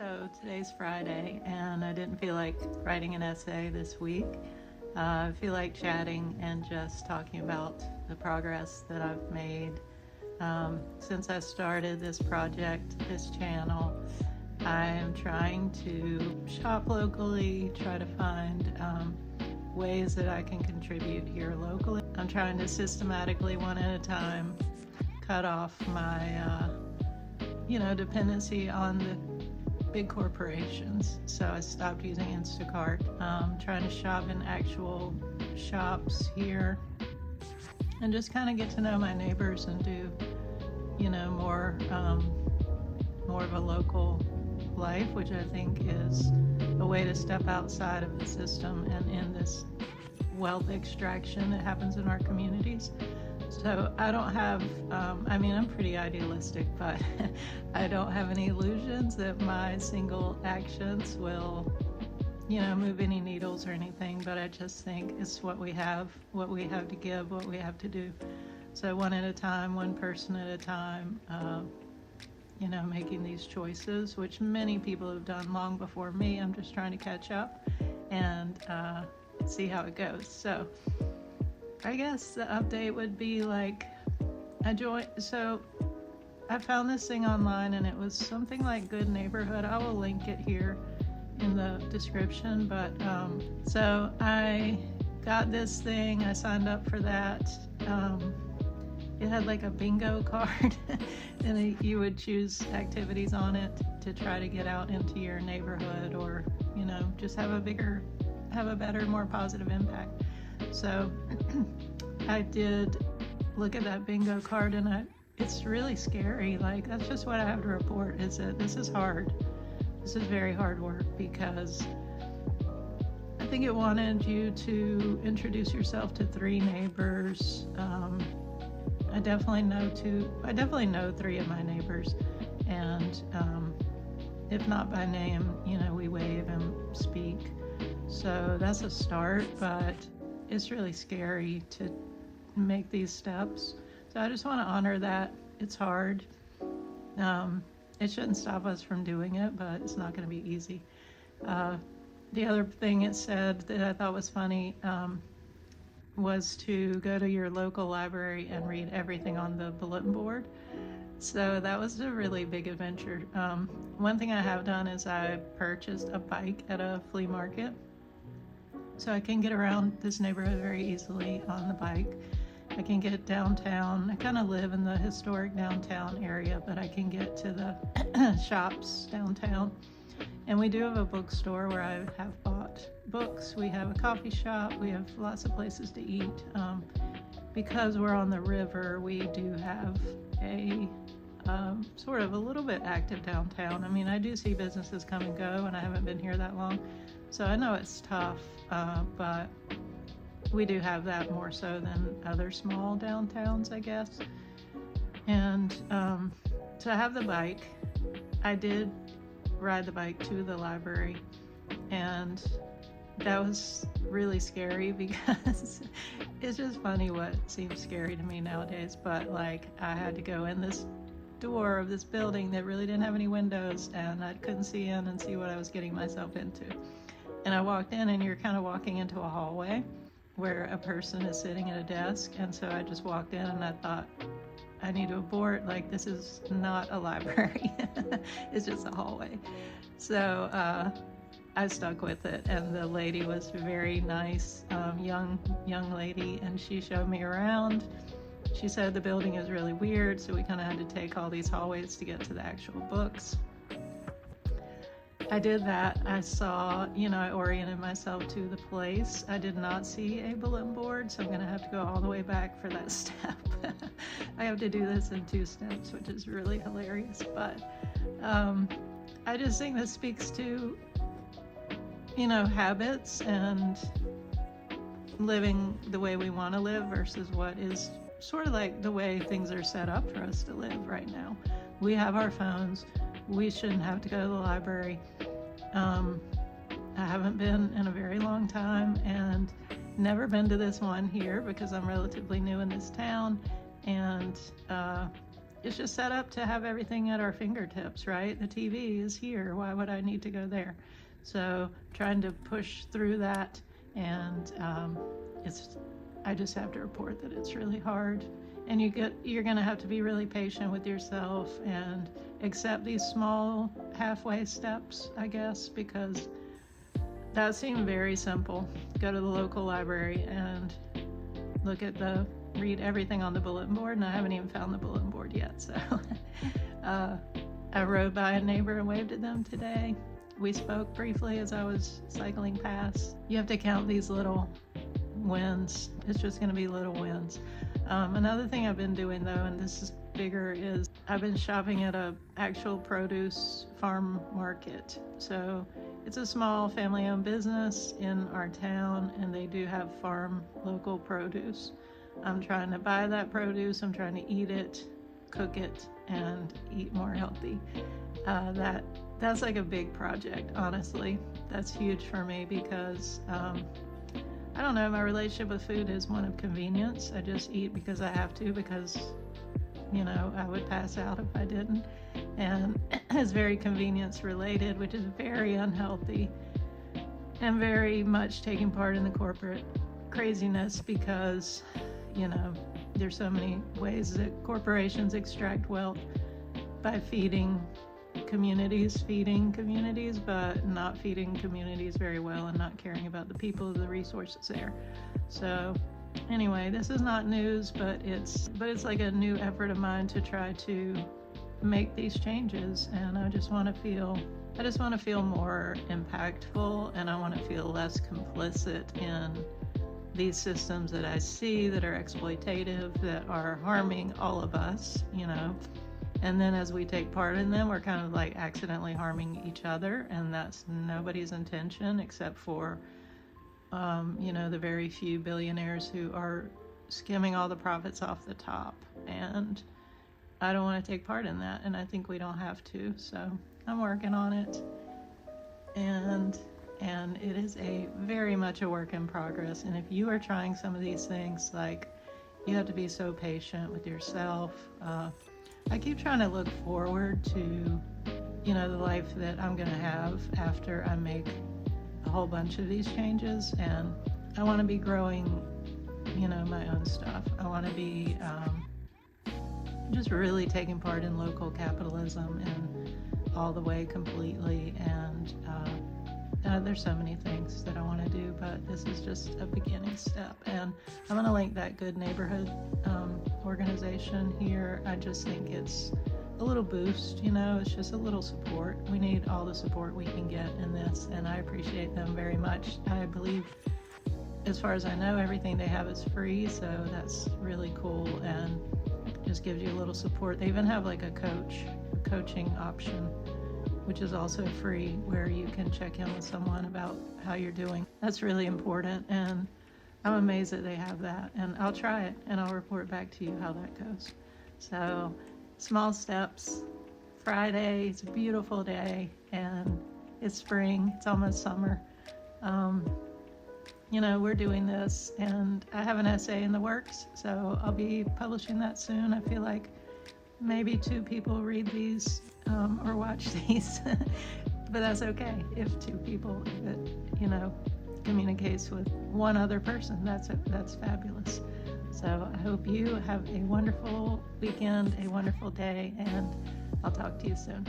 So today's Friday, and I didn't feel like writing an essay this week. I feel like chatting and just talking about the progress that I've made since I started this project, this channel. I am trying to shop locally, try to find ways that I can contribute here locally. I'm trying to systematically, one at a time, cut off my dependency on the big corporations. So I stopped using Instacart, trying to shop in actual shops here and just kind of get to know my neighbors and do more of a local life, which I think is a way to step outside of the system and in this wealth extraction that happens in our communities. So I don't have, I'm pretty idealistic, but I don't have any illusions that my single actions will, move any needles or anything, but I just think it's what we have to give, what we have to do. So one at a time, one person at a time, making these choices, which many people have done long before me. I'm just trying to catch up and see how it goes. So I guess the update would be like, so I found this thing online and it was something like Good Neighborhood. I will link it here in the description, but so I got this thing, I signed up for that. It had like a bingo card and you would choose activities on it to try to get out into your neighborhood or, just have a better, more positive impact. So I did look at that bingo card and it's really scary. Like, that's just what I have to report, is that this is hard. This is very hard work because I think it wanted you to introduce yourself to 3 neighbors. I definitely know 3 of my neighbors, and if not by name, we wave and speak. So that's a start, but it's really scary to make these steps. So I just want to honor that. It's hard. It shouldn't stop us from doing it, but it's not going to be easy. The other thing it said that I thought was funny was to go to your local library and read everything on the bulletin board. So that was a really big adventure. One thing I have done is I purchased a bike at a flea market. So I can get around this neighborhood very easily on the bike. I can get downtown. I kind of live in the historic downtown area, but I can get to the shops downtown. And we do have a bookstore where I have bought books. We have a coffee shop. We have lots of places to eat. Because we're on the river, we do have a sort of a little bit active downtown. I mean, I do see businesses come and go, and I haven't been here that long. So I know it's tough, but we do have that more so than other small downtowns, I guess. And so I have the bike. I did ride the bike to the library, and that was really scary because it's just funny what seems scary to me nowadays. But like, I had to go in this door of this building that really didn't have any windows, and I couldn't see in and see what I was getting myself into. And I walked in, and you're kind of walking into a hallway where a person is sitting at a desk. And so I just walked in and I thought, I need to abort. Like, this is not a library. It's just a hallway. So I stuck with it. And the lady was very nice, young lady. And she showed me around. She said the building is really weird. So we kind of had to take all these hallways to get to the actual books. I did that. I saw, I oriented myself to the place. I did not see a bulletin board, so I'm going to have to go all the way back for that step. I have to do this in 2 steps, which is really hilarious. But I just think this speaks to, habits and living the way we want to live versus what is sort of like the way things are set up for us to live right now. We have our phones. We shouldn't have to go to the library. I haven't been in a very long time and never been to this one here because I'm relatively new in this town. And it's just set up to have everything at our fingertips, right? The TV is here. Why would I need to go there? So trying to push through that, and I just have to report that it's really hard. And you're going to have to be really patient with yourself and accept these small halfway steps, I guess, because that seemed very simple. Go to the local library and read everything on the bulletin board, and I haven't even found the bulletin board yet. So I rode by a neighbor and waved at them today. We spoke briefly as I was cycling past. You have to count these little wins. It's just going to be little wins. Another thing I've been doing, though, and this is bigger, is I've been shopping at a actual produce farm market. So it's a small family-owned business in our town, and they do have farm local produce. I'm trying to buy that produce. I'm trying to eat it, cook it, and eat more healthy. That's like a big project, honestly. That's huge for me because I don't know, my relationship with food is one of convenience. I just eat because I have to, because I would pass out if I didn't. And it's very convenience related, which is very unhealthy and very much taking part in the corporate craziness, because there's so many ways that corporations extract wealth by feeding communities, but not feeding communities very well and not caring about the people, the resources there. So anyway, this is not news, but it's like a new effort of mine to try to make these changes, and I just want to feel more impactful, and I want to feel less complicit in these systems that I see that are exploitative, that are harming all of us, and then as we take part in them, we're kind of like accidentally harming each other, and that's nobody's intention except for the very few billionaires who are skimming all the profits off the top. And I don't want to take part in that, and I think we don't have to. So I'm working on it, and it is very much a work in progress. And if you are trying some of these things, like, you have to be so patient with yourself. I keep trying to look forward to the life that I'm going to have after I make a whole bunch of these changes, and I want to be growing my own stuff. I want to be just really taking part in local capitalism and all the way completely, and there's so many things that I want to do, but this is just a beginning step. And I'm going to link that Good Neighborhood organization here. I just think it's a little boost, it's just a little support. We need all the support we can get in this, and I appreciate them very much. I believe, as far as I know, everything they have is free, so that's really cool, and just gives you a little support. They even have like a coaching option, which is also free, where you can check in with someone about how you're doing. That's really important, and I'm amazed that they have that, and I'll try it, and I'll report back to you how that goes. So, small steps. Friday, it's a beautiful day, and it's spring, it's almost summer. We're doing this, and I have an essay in the works, so I'll be publishing that soon. I feel like maybe 2 people read these or watch these, but that's okay. If 2 people, if it, communicates with one other person, that's fabulous. So I hope you have a wonderful weekend, a wonderful day, and I'll talk to you soon.